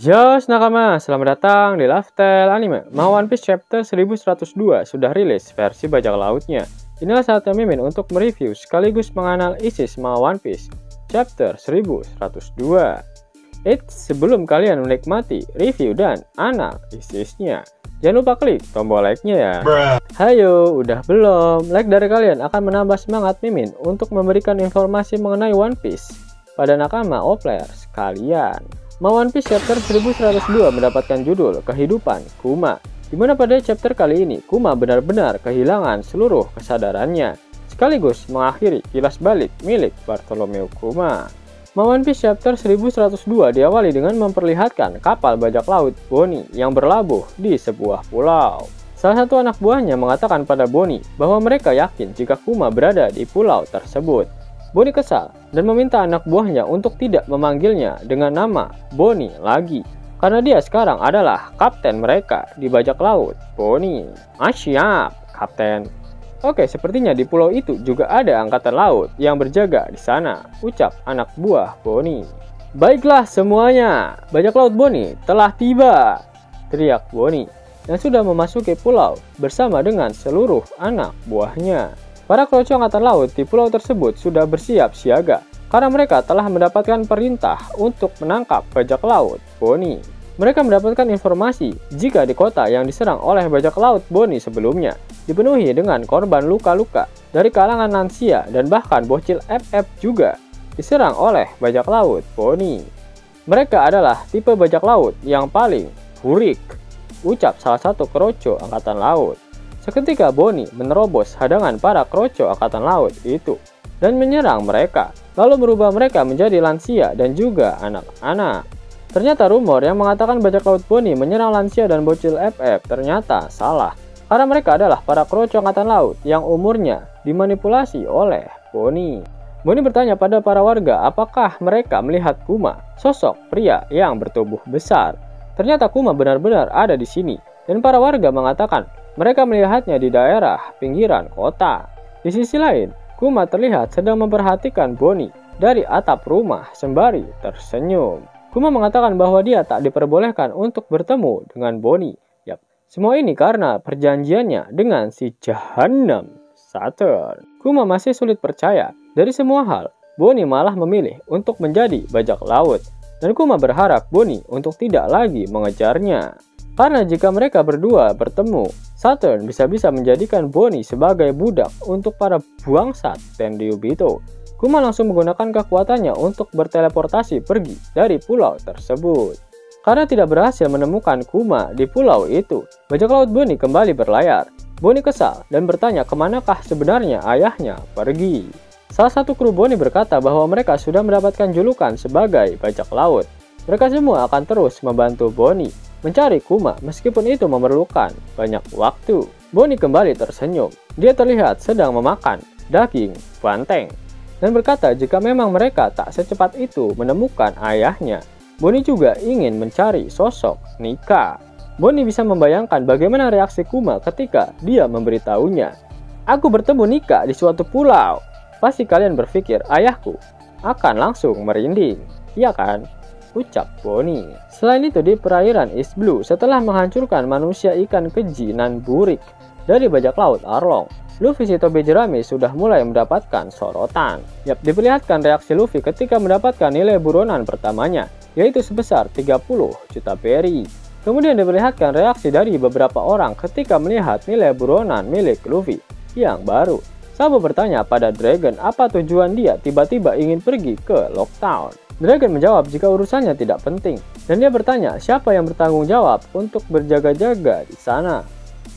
Yo nakama, selamat datang di Lifestyle Anime. One Piece Chapter 1102 sudah rilis versi bajak lautnya. Inilah saatnya Mimin untuk mereview sekaligus menganalisis One Piece Chapter 1102. Sebelum kalian menikmati review dan analisisnya, jangan lupa klik tombol like-nya ya. Hayo, udah belum? Like dari kalian akan menambah semangat Mimin untuk memberikan informasi mengenai One Piece pada nakama players kalian. One Piece Chapter 1102 mendapatkan judul Kehidupan Kuma, di mana pada chapter kali ini Kuma benar-benar kehilangan seluruh kesadarannya, sekaligus mengakhiri kilas balik milik Bartolomeu Kuma. One Piece Chapter 1102 diawali dengan memperlihatkan kapal bajak laut Bonnie yang berlabuh di sebuah pulau. Salah satu anak buahnya mengatakan pada Bonnie bahwa mereka yakin jika Kuma berada di pulau tersebut. Bonnie kesal dan meminta anak buahnya untuk tidak memanggilnya dengan nama Bonnie lagi, karena dia sekarang adalah kapten mereka di bajak laut Bonnie. Siap, kapten. Oke, sepertinya di pulau itu juga ada angkatan laut yang berjaga di sana, ucap anak buah Bonnie. Baiklah semuanya, bajak laut Bonnie telah tiba, teriak Bonnie yang sudah memasuki pulau bersama dengan seluruh anak buahnya. Para kroco angkatan laut di pulau tersebut sudah bersiap siaga karena mereka telah mendapatkan perintah untuk menangkap bajak laut Bonnie. Mereka mendapatkan informasi jika di kota yang diserang oleh bajak laut Bonnie sebelumnya dipenuhi dengan korban luka-luka dari kalangan lansia dan bahkan bocil FF juga diserang oleh bajak laut Bonnie. Mereka adalah tipe bajak laut yang paling burik, ucap salah satu kroco angkatan laut. Seketika Bonnie menerobos hadangan para kroco angkatan laut itu dan menyerang mereka, lalu merubah mereka menjadi lansia dan juga anak-anak. Ternyata rumor yang mengatakan bajak laut Bonnie menyerang lansia dan bocil FF ternyata salah, karena mereka adalah para kroco angkatan laut yang umurnya dimanipulasi oleh Bonnie. Bonnie bertanya pada para warga apakah mereka melihat Kuma, sosok pria yang bertubuh besar. Ternyata Kuma benar-benar ada di sini, dan para warga mengatakan mereka melihatnya di daerah pinggiran kota. Di sisi lain, Kuma terlihat sedang memperhatikan Bonnie dari atap rumah sembari tersenyum. Kuma mengatakan bahwa dia tak diperbolehkan untuk bertemu dengan Bonnie. Yap, semua ini karena perjanjiannya dengan si Jahanam Saturn. Kuma masih sulit percaya dari semua hal. Bonnie malah memilih untuk menjadi bajak laut. Dan Kuma berharap Bonnie untuk tidak lagi mengejarnya. Karena jika mereka berdua bertemu, Saturn bisa-bisa menjadikan Bonnie sebagai budak untuk para bangsat Tenryubito. Kuma langsung menggunakan kekuatannya untuk berteleportasi pergi dari pulau tersebut. Karena tidak berhasil menemukan Kuma di pulau itu, bajak laut Bonnie kembali berlayar. Bonnie kesal dan bertanya kemanakah sebenarnya ayahnya pergi. Salah satu kru Bonnie berkata bahwa mereka sudah mendapatkan julukan sebagai bajak laut. Mereka semua akan terus membantu Bonnie mencari Kuma meskipun itu memerlukan banyak waktu. Bonnie kembali tersenyum. Dia terlihat sedang memakan daging banteng dan berkata jika memang mereka tak secepat itu menemukan ayahnya, Bonnie juga ingin mencari sosok Nika. Bonnie bisa membayangkan bagaimana reaksi Kuma ketika dia memberitahunya, "Aku bertemu Nika di suatu pulau." Pasti kalian berpikir ayahku akan langsung merinding, iya kan? Ucap Bonnie. Selain itu di perairan East Blue, setelah menghancurkan manusia ikan keji nan burik dari bajak laut Arlong, Luffy si tobe jerami sudah mulai mendapatkan sorotan. Yap, diperlihatkan reaksi Luffy ketika mendapatkan nilai buronan pertamanya, yaitu sebesar 30 juta berry. Kemudian diperlihatkan reaksi dari beberapa orang ketika melihat nilai buronan milik Luffy yang baru. Sabo bertanya pada Dragon apa tujuan dia tiba-tiba ingin pergi ke Locktown. Dragon menjawab jika urusannya tidak penting, dan dia bertanya siapa yang bertanggung jawab untuk berjaga-jaga di sana.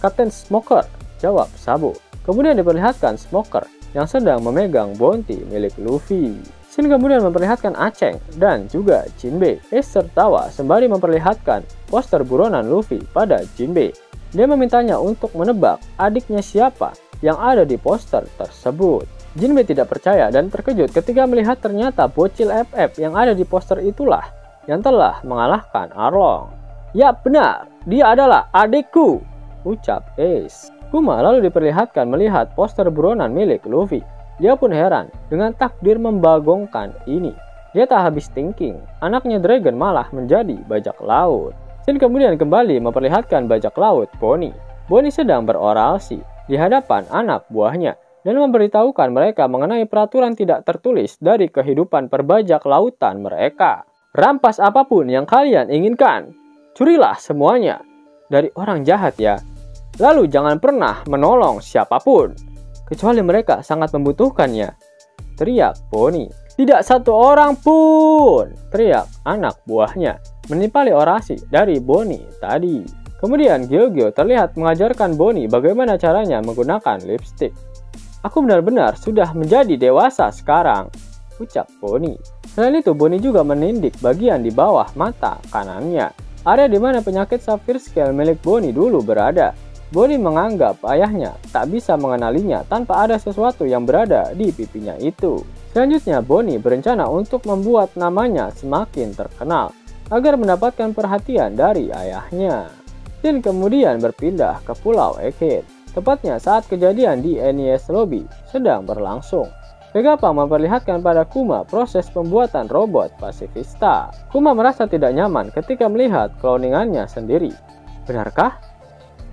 Kapten Smoker, jawab Sabo. Kemudian diperlihatkan Smoker yang sedang memegang bounty milik Luffy. Shin kemudian memperlihatkan Acheng dan juga Jinbei. Ace tertawa sembari memperlihatkan poster buronan Luffy pada Jinbei. Dia memintanya untuk menebak adiknya siapa yang ada di poster tersebut. Jinbei tidak percaya dan terkejut ketika melihat ternyata bocil FF yang ada di poster itulah yang telah mengalahkan Arlong. Ya benar, dia adalah adikku, ucap Ace. Kuma lalu diperlihatkan melihat poster buronan milik Luffy. Dia pun heran dengan takdir membagongkan ini. Dia tak habis thinking, anaknya Dragon malah menjadi bajak laut. Scene kemudian kembali memperlihatkan bajak laut Bonnie. Bonnie sedang berorasi di hadapan anak buahnya dan memberitahukan mereka mengenai peraturan tidak tertulis dari kehidupan perbajak lautan mereka. Rampas apapun yang kalian inginkan, curilah semuanya dari orang jahat ya. Lalu jangan pernah menolong siapapun, kecuali mereka sangat membutuhkannya, teriak Bonnie. Tidak satu orang pun, teriak anak buahnya, menimpali orasi dari Bonnie tadi. Kemudian Gyogyo terlihat mengajarkan Bonnie bagaimana caranya menggunakan lipstick. Aku benar-benar sudah menjadi dewasa sekarang, ucap Bonnie. Selain itu, Bonnie juga menindik bagian di bawah mata kanannya, area di mana penyakit Sapphire Scale milik Bonnie dulu berada. Bonnie menganggap ayahnya tak bisa mengenalinya tanpa ada sesuatu yang berada di pipinya itu. Selanjutnya, Bonnie berencana untuk membuat namanya semakin terkenal agar mendapatkan perhatian dari ayahnya. Dan kemudian berpindah ke Pulau Egghead, tepatnya saat kejadian di NES Lobby sedang berlangsung. Vegapunk memperlihatkan pada Kuma proses pembuatan robot pasifista. Kuma merasa tidak nyaman ketika melihat cloningannya sendiri. Benarkah?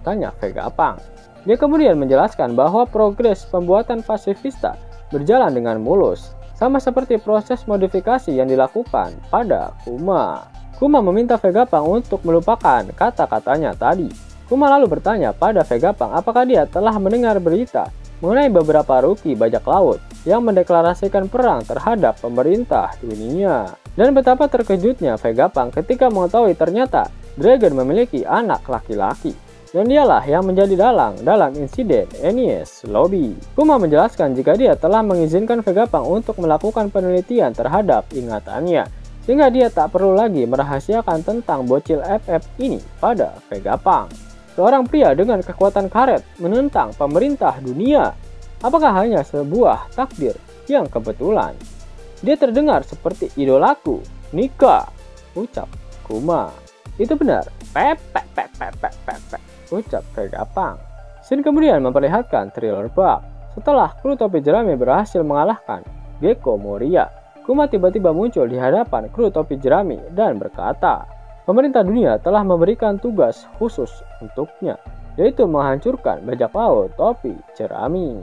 Tanya Vegapunk. Dia kemudian menjelaskan bahwa progres pembuatan pasifista berjalan dengan mulus, sama seperti proses modifikasi yang dilakukan pada Kuma. Kuma meminta Vegapunk untuk melupakan kata-katanya tadi. Kuma lalu bertanya pada Vegapunk apakah dia telah mendengar berita mengenai beberapa rookie bajak laut yang mendeklarasikan perang terhadap pemerintah dunia. Dan betapa terkejutnya Vegapunk ketika mengetahui ternyata Dragon memiliki anak laki-laki. Dan dialah yang menjadi dalang dalam insiden NES Lobby. Kuma menjelaskan jika dia telah mengizinkan Vegapunk untuk melakukan penelitian terhadap ingatannya, sehingga dia tak perlu lagi merahasiakan tentang bocil FF ini pada Vegapunk. Seorang pria dengan kekuatan karet menentang pemerintah dunia. Apakah hanya sebuah takdir yang kebetulan? Dia terdengar seperti idolaku, Nika, ucap Kuma. Itu benar, ucap Vegapunk. Scene kemudian memperlihatkan Thriller Bark. Setelah kru topi jerami berhasil mengalahkan Gekko Moria, Kuma tiba-tiba muncul di hadapan kru topi jerami dan berkata, pemerintah dunia telah memberikan tugas khusus untuknya, yaitu menghancurkan bajak laut topi jerami.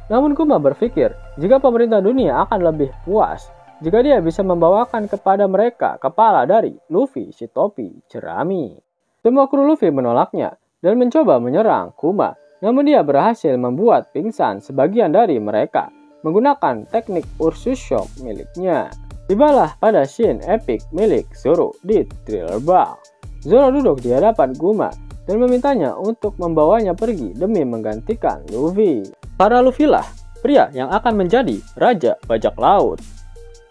Namun Kuma berpikir jika pemerintah dunia akan lebih puas jika dia bisa membawakan kepada mereka kepala dari Luffy si topi jerami. Semua kru Luffy menolaknya dan mencoba menyerang Kuma, namun dia berhasil membuat pingsan sebagian dari mereka menggunakan teknik Ursus Shock miliknya. Tibalah pada scene epic milik Zoro di Thriller Bark. Zoro duduk di hadapan Kuma dan memintanya untuk membawanya pergi demi menggantikan Luffy. Para Luffy lah pria yang akan menjadi Raja Bajak Laut,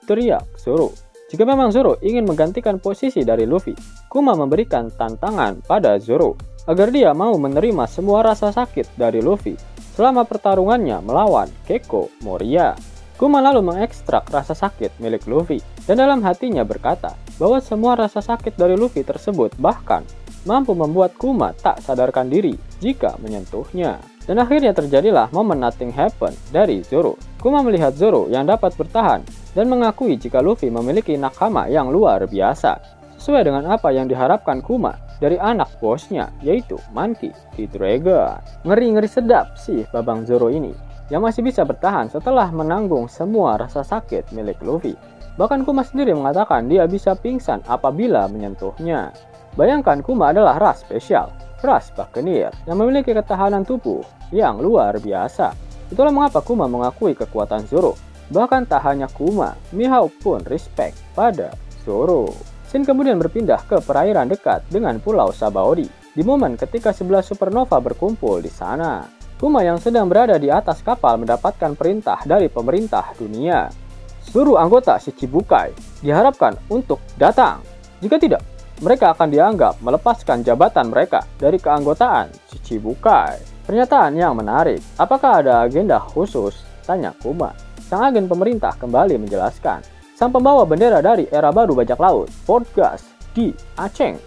teriak Zoro. Jika memang Zoro ingin menggantikan posisi dari Luffy, Kuma memberikan tantangan pada Zoro agar dia mau menerima semua rasa sakit dari Luffy selama pertarungannya melawan Gekko Moria. Kuma lalu mengekstrak rasa sakit milik Luffy dan dalam hatinya berkata bahwa semua rasa sakit dari Luffy tersebut bahkan mampu membuat Kuma tak sadarkan diri jika menyentuhnya. Dan akhirnya terjadilah momen nothing happen dari Zoro. Kuma melihat Zoro yang dapat bertahan dan mengakui jika Luffy memiliki nakama yang luar biasa, sesuai dengan apa yang diharapkan Kuma dari anak bosnya, yaitu Monkey D. Dragon. Ngeri-ngeri sedap sih babang Zoro ini, yang masih bisa bertahan setelah menanggung semua rasa sakit milik Luffy. Bahkan Kuma sendiri mengatakan dia bisa pingsan apabila menyentuhnya. Bayangkan Kuma adalah ras spesial, ras Buccaneer, yang memiliki ketahanan tubuh yang luar biasa. Itulah mengapa Kuma mengakui kekuatan Zoro. Bahkan tak hanya Kuma, Mihawk pun respect pada Zoro. Scene kemudian berpindah ke perairan dekat dengan Pulau Sabaody. Di momen ketika 11 supernova berkumpul di sana, Kuma yang sedang berada di atas kapal mendapatkan perintah dari pemerintah dunia. Seluruh anggota Shichibukai diharapkan untuk datang. Jika tidak, mereka akan dianggap melepaskan jabatan mereka dari keanggotaan Shichibukai. Pernyataan yang menarik. Apakah ada agenda khusus? Tanya Kuma. Sang agen pemerintah kembali menjelaskan. Sang pembawa bendera dari era baru bajak laut, Fort Gas di Aceh.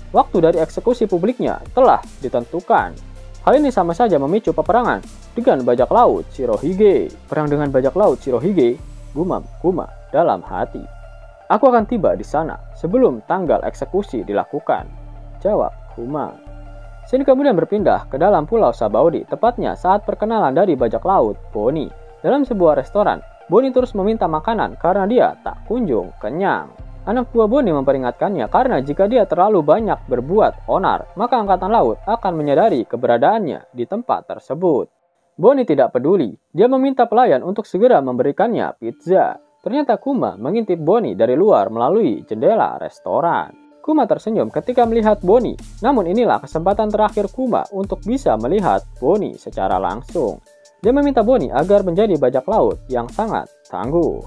Waktu dari eksekusi publiknya telah ditentukan. Hal ini sama saja memicu peperangan dengan bajak laut Shirohige. Perang dengan bajak laut Shirohige, gumam Kuma dalam hati. Aku akan tiba di sana sebelum tanggal eksekusi dilakukan, jawab Kuma. Scene kemudian berpindah ke dalam pulau Sabaudi, tepatnya saat perkenalan dari bajak laut Bonnie. Dalam sebuah restoran, Bonnie terus meminta makanan karena dia tak kunjung kenyang. Anak buah Bonnie memperingatkannya karena jika dia terlalu banyak berbuat onar, maka angkatan laut akan menyadari keberadaannya di tempat tersebut. Bonnie tidak peduli, dia meminta pelayan untuk segera memberikannya pizza. Ternyata Kuma mengintip Bonnie dari luar melalui jendela restoran. Kuma tersenyum ketika melihat Bonnie, namun inilah kesempatan terakhir Kuma untuk bisa melihat Bonnie secara langsung. Dia meminta Bonnie agar menjadi bajak laut yang sangat tangguh.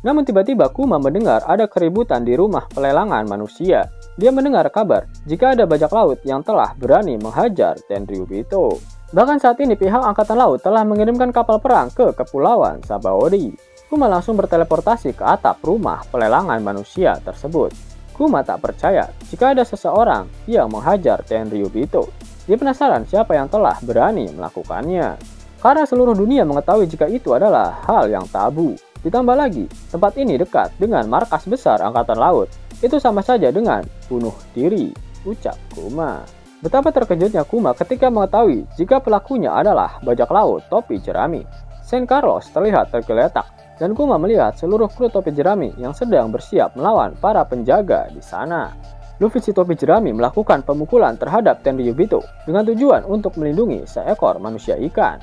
Namun tiba-tiba Kuma mendengar ada keributan di rumah pelelangan manusia. Dia mendengar kabar jika ada bajak laut yang telah berani menghajar Tenryubito. Bahkan saat ini pihak angkatan laut telah mengirimkan kapal perang ke kepulauan Sabaody. Kuma langsung berteleportasi ke atap rumah pelelangan manusia tersebut. Kuma tak percaya jika ada seseorang yang menghajar Tenryubito. Dia penasaran siapa yang telah berani melakukannya. Karena seluruh dunia mengetahui jika itu adalah hal yang tabu. Ditambah lagi, tempat ini dekat dengan markas besar angkatan laut. Itu sama saja dengan bunuh diri, ucap Kuma. Betapa terkejutnya Kuma ketika mengetahui jika pelakunya adalah bajak laut topi jerami. San Carlos terlihat tergeletak. Dan Kuma melihat seluruh kru topi jerami yang sedang bersiap melawan para penjaga di sana. Luffy si topi jerami melakukan pemukulan terhadap Tenryubito dengan tujuan untuk melindungi seekor manusia ikan.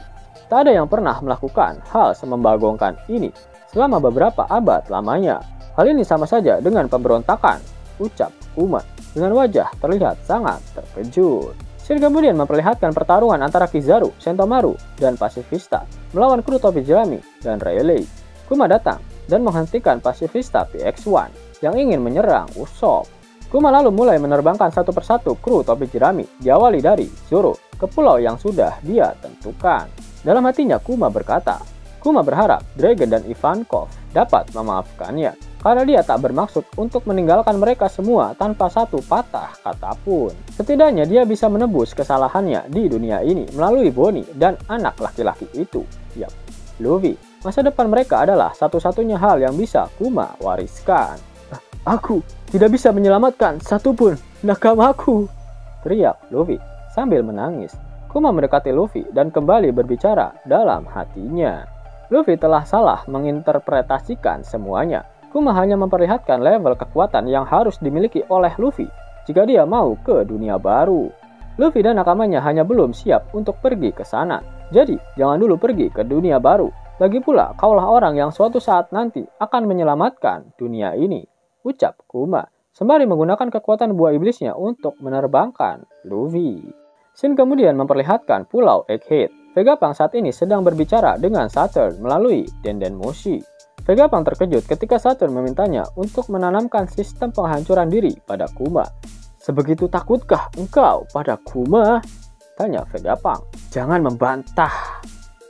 Tak ada yang pernah melakukan hal semembagongkan ini selama beberapa abad lamanya. Hal ini sama saja dengan pemberontakan, ucap Kuma dengan wajah terlihat sangat terkejut. Scene kemudian memperlihatkan pertarungan antara Kizaru, Sentomaru, dan Pacifista melawan kru topi jerami dan Rayleigh. Kuma datang dan menghentikan Pacifista PX-1 yang ingin menyerang Usopp. Kuma lalu mulai menerbangkan satu persatu kru topi jerami, diawali dari Zoro ke pulau yang sudah dia tentukan. Dalam hatinya Kuma berkata, Kuma berharap Dragon dan Ivankov dapat memaafkannya, karena dia tak bermaksud untuk meninggalkan mereka semua tanpa satu patah kata pun. Setidaknya dia bisa menebus kesalahannya di dunia ini melalui Bonnie dan anak laki-laki itu, yap, Luffy. Masa depan mereka adalah satu-satunya hal yang bisa Kuma wariskan. Aku tidak bisa menyelamatkan satupun nakamaku, teriak Luffy sambil menangis. Kuma mendekati Luffy dan kembali berbicara dalam hatinya. Luffy telah salah menginterpretasikan semuanya. Kuma hanya memperlihatkan level kekuatan yang harus dimiliki oleh Luffy jika dia mau ke dunia baru. Luffy dan nakamanya hanya belum siap untuk pergi ke sana. Jadi, jangan dulu pergi ke dunia baru. Lagi pula, kaulah orang yang suatu saat nanti akan menyelamatkan dunia ini, ucap Kuma, sembari menggunakan kekuatan buah iblisnya untuk menerbangkan Luffy. Scene kemudian memperlihatkan pulau Egghead. Vegapunk saat ini sedang berbicara dengan Saturn melalui Dendenmushi. Vegapunk terkejut ketika Saturn memintanya untuk menanamkan sistem penghancuran diri pada Kuma. Sebegitu takutkah engkau pada Kuma? Tanya Vegapunk. Jangan membantah.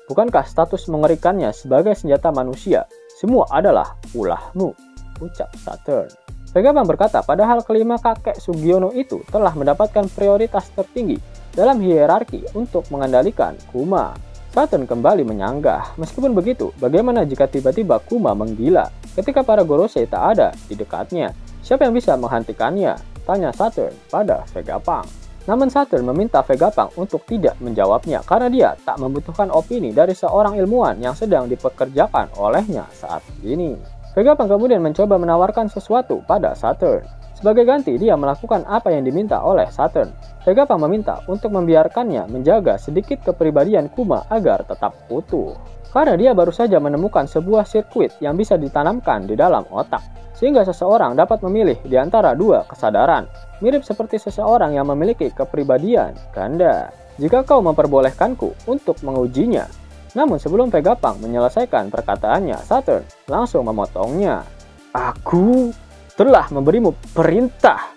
Bukankah status mengerikannya sebagai senjata manusia semua adalah ulahmu, ucap Saturn. Vegapunk berkata padahal kelima kakek Sugiono itu telah mendapatkan prioritas tertinggi dalam hierarki untuk mengendalikan Kuma. Saturn kembali menyanggah. Meskipun begitu, bagaimana jika tiba-tiba Kuma menggila ketika para Gorosei tak ada di dekatnya? Siapa yang bisa menghentikannya? Tanya Saturn pada Vegapunk. Namun Saturn meminta Vegapunk untuk tidak menjawabnya karena dia tak membutuhkan opini dari seorang ilmuwan yang sedang dipekerjakan olehnya saat ini. Vegapunk kemudian mencoba menawarkan sesuatu pada Saturn. Sebagai ganti, dia melakukan apa yang diminta oleh Saturn. Vegapunk meminta untuk membiarkannya menjaga sedikit kepribadian Kuma agar tetap utuh. Karena dia baru saja menemukan sebuah sirkuit yang bisa ditanamkan di dalam otak, sehingga seseorang dapat memilih di antara dua kesadaran, mirip seperti seseorang yang memiliki kepribadian ganda. Jika kau memperbolehkanku untuk mengujinya. Namun sebelum Vegapunk menyelesaikan perkataannya, Saturn langsung memotongnya. Aku telah memberimu perintah,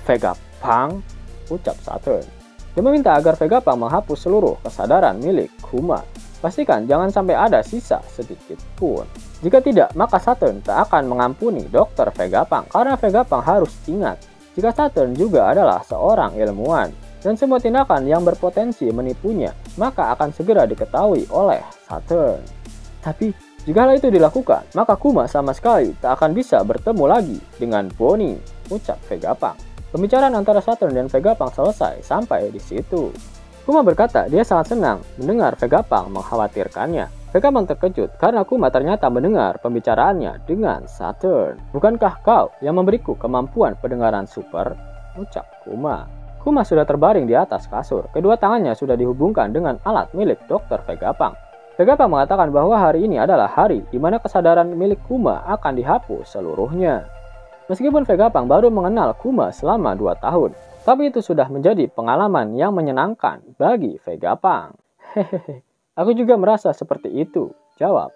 Vegapunk, ucap Saturn. Dia meminta agar Vegapunk menghapus seluruh kesadaran milik Kuma. Pastikan jangan sampai ada sisa sedikit pun. Jika tidak, maka Saturn tak akan mengampuni Dr. Vegapunk karena Vegapunk harus ingat jika Saturn juga adalah seorang ilmuwan dan semua tindakan yang berpotensi menipunya maka akan segera diketahui oleh Saturn. Tapi Jika hal itu dilakukan, maka Kuma sama sekali tak akan bisa bertemu lagi dengan Bonnie, ucap Vegapunk. Pembicaraan antara Saturn dan Vegapunk selesai sampai di situ. Kuma berkata dia sangat senang mendengar Vegapunk mengkhawatirkannya. Vegapunk terkejut karena Kuma ternyata mendengar pembicaraannya dengan Saturn. Bukankah kau yang memberiku kemampuan pendengaran super? Ucap Kuma. Kuma sudah terbaring di atas kasur. Kedua tangannya sudah dihubungkan dengan alat milik Dr. Vegapunk. Vegapunk mengatakan bahwa hari ini adalah hari di mana kesadaran milik Kuma akan dihapus seluruhnya. Meskipun Vegapunk baru mengenal Kuma selama 2 tahun, tapi itu sudah menjadi pengalaman yang menyenangkan bagi Vegapunk. Hehehe, aku juga merasa seperti itu, jawab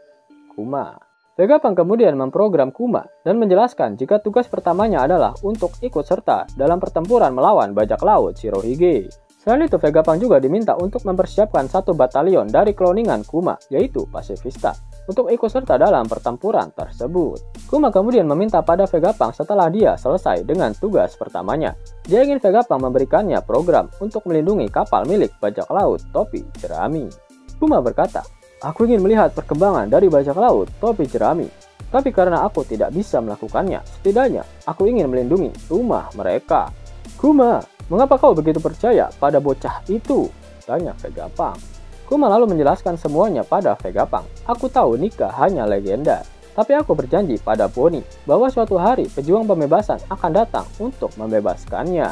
Kuma. Vegapunk kemudian memprogram Kuma dan menjelaskan jika tugas pertamanya adalah untuk ikut serta dalam pertempuran melawan bajak laut Shirohige. Selain itu, Vegapunk juga diminta untuk mempersiapkan 1 batalion dari kloningan Kuma, yaitu Pacifista, untuk ikut serta dalam pertempuran tersebut. Kuma kemudian meminta pada Vegapunk setelah dia selesai dengan tugas pertamanya. Dia ingin Vegapunk memberikannya program untuk melindungi kapal milik bajak laut topi jerami. Kuma berkata, aku ingin melihat perkembangan dari bajak laut topi jerami. Tapi karena aku tidak bisa melakukannya, setidaknya aku ingin melindungi rumah mereka. Kuma, mengapa kau begitu percaya pada bocah itu? Tanya Vegapunk. Kuma lalu menjelaskan semuanya pada Vegapunk. Aku tahu Nika hanya legenda, tapi aku berjanji pada Bonnie bahwa suatu hari pejuang pembebasan akan datang untuk membebaskannya.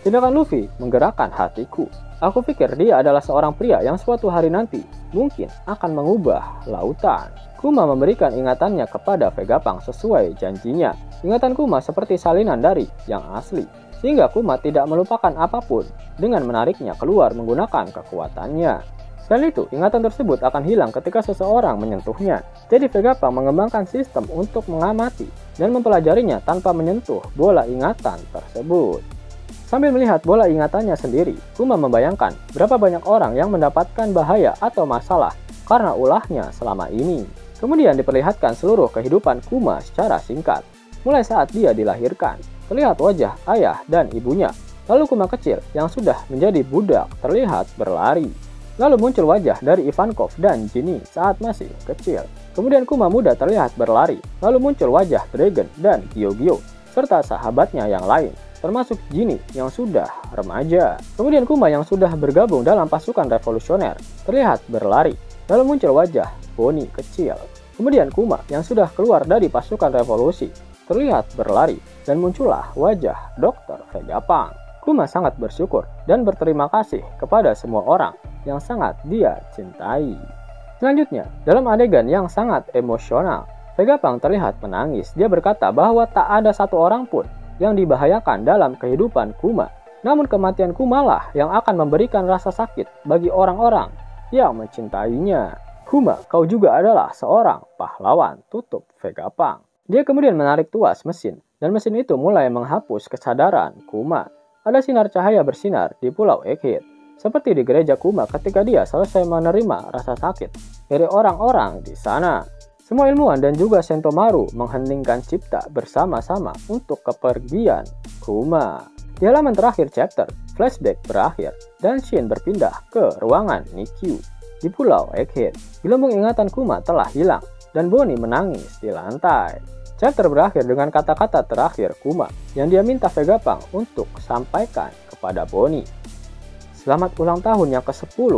Tindakan Luffy menggerakkan hatiku. Aku pikir dia adalah seorang pria yang suatu hari nanti mungkin akan mengubah lautan. Kuma memberikan ingatannya kepada Vegapunk sesuai janjinya. Ingatan Kuma seperti salinan dari yang asli, sehingga Kuma tidak melupakan apapun dengan menariknya keluar menggunakan kekuatannya. Selain itu, ingatan tersebut akan hilang ketika seseorang menyentuhnya. Jadi Vegapunk mengembangkan sistem untuk mengamati dan mempelajarinya tanpa menyentuh bola ingatan tersebut. Sambil melihat bola ingatannya sendiri, Kuma membayangkan berapa banyak orang yang mendapatkan bahaya atau masalah karena ulahnya selama ini. Kemudian diperlihatkan seluruh kehidupan Kuma secara singkat. Mulai saat dia dilahirkan, terlihat wajah ayah dan ibunya. Lalu Kuma kecil yang sudah menjadi budak terlihat berlari. Lalu muncul wajah dari Ivankov dan Ginny saat masih kecil. Kemudian Kuma muda terlihat berlari. Lalu muncul wajah Dragon dan Gyogyo serta sahabatnya yang lain, termasuk Ginny yang sudah remaja. Kemudian Kuma yang sudah bergabung dalam pasukan revolusioner terlihat berlari. Lalu muncul wajah Bonnie kecil. Kemudian Kuma yang sudah keluar dari pasukan revolusi terlihat berlari dan muncullah wajah Dr. Vegapunk. Kuma sangat bersyukur dan berterima kasih kepada semua orang yang sangat dia cintai. Selanjutnya, dalam adegan yang sangat emosional, Vegapunk terlihat menangis. Dia berkata bahwa tak ada satu orang pun yang dibahayakan dalam kehidupan Kuma. Namun kematian Kuma lah yang akan memberikan rasa sakit bagi orang-orang yang mencintainya. Kuma, kau juga adalah seorang pahlawan, tutup Vegapunk. Dia kemudian menarik tuas mesin, dan mesin itu mulai menghapus kesadaran Kuma. Ada sinar cahaya bersinar di Pulau Egghead, seperti di gereja Kuma ketika dia selesai menerima rasa sakit dari orang-orang di sana. Semua ilmuwan dan juga Sentomaru mengheningkan cipta bersama-sama untuk kepergian Kuma. Di halaman terakhir chapter, flashback berakhir dan Shin berpindah ke ruangan Nikyu di Pulau Egghead. Gelembung ingatan Kuma telah hilang dan Bonnie menangis di lantai. Chapter berakhir dengan kata-kata terakhir Kuma yang dia minta Vegapunk untuk sampaikan kepada Bonnie. Selamat ulang tahun yang ke-10,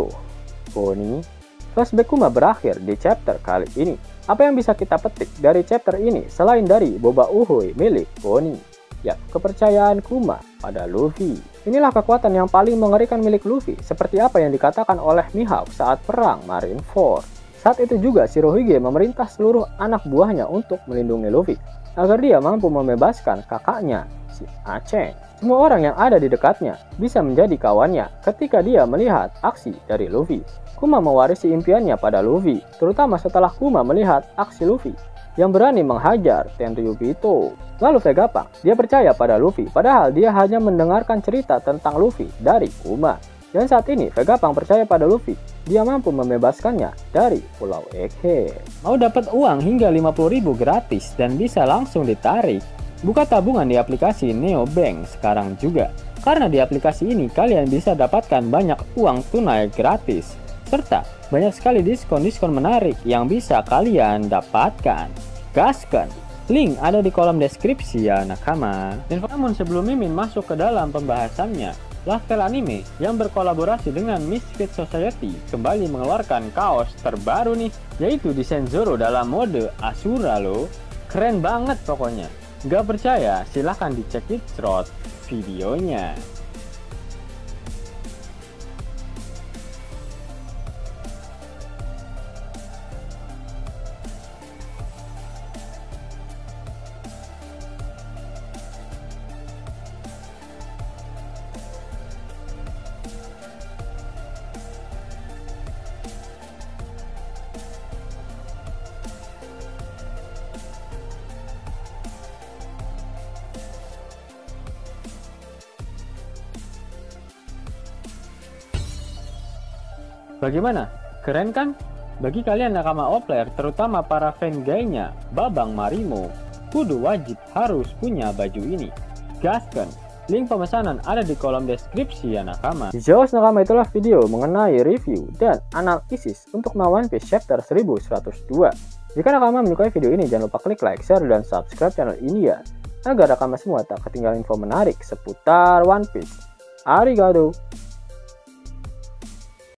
Bonnie. Flashback Kuma berakhir di chapter kali ini. Apa yang bisa kita petik dari chapter ini selain dari boba uhuy milik Bonnie? Ya, kepercayaan Kuma pada Luffy. Inilah kekuatan yang paling mengerikan milik Luffy, seperti apa yang dikatakan oleh Mihawk saat perang Marineford. Saat itu juga Shirohige memerintah seluruh anak buahnya untuk melindungi Luffy agar dia mampu membebaskan kakaknya, si Aceh. Semua orang yang ada di dekatnya bisa menjadi kawannya ketika dia melihat aksi dari Luffy. Kuma mewarisi impiannya pada Luffy, terutama setelah Kuma melihat aksi Luffy yang berani menghajar Tenryubito. Lalu Vegapunk, dia percaya pada Luffy, padahal dia hanya mendengarkan cerita tentang Luffy dari Kuma. Dan saat ini Vegapunk percaya pada Luffy, dia mampu membebaskannya dari Pulau Egghead. Mau dapat uang hingga 50.000 gratis dan bisa langsung ditarik? Buka tabungan di aplikasi Neobank sekarang juga. Karena di aplikasi ini kalian bisa dapatkan banyak uang tunai gratis. serta banyak sekali diskon-diskon menarik yang bisa kalian dapatkan. Gaskan! Link ada di kolom deskripsi ya nakama. Dan namun sebelum Mimin masuk ke dalam pembahasannya, Lifestyle Anime yang berkolaborasi dengan Misfit Society kembali mengeluarkan kaos terbaru nih, yaitu desain Zoro dalam mode Asura loh. Keren banget pokoknya. Gak percaya? Silahkan dicek di short videonya. Bagaimana? Keren kan? Bagi kalian nakama Oplayer, terutama para fan gaynya Babang Marimo, kudu wajib harus punya baju ini. Gaskan! Link pemesanan ada di kolom deskripsi ya nakama. Jauh nakama, itulah video mengenai review dan analisis untuk One Piece chapter 1102. Jika nakama menyukai video ini, jangan lupa klik like, share, dan subscribe channel ini ya, agar nakama semua tak ketinggalan info menarik seputar One Piece. Arigato!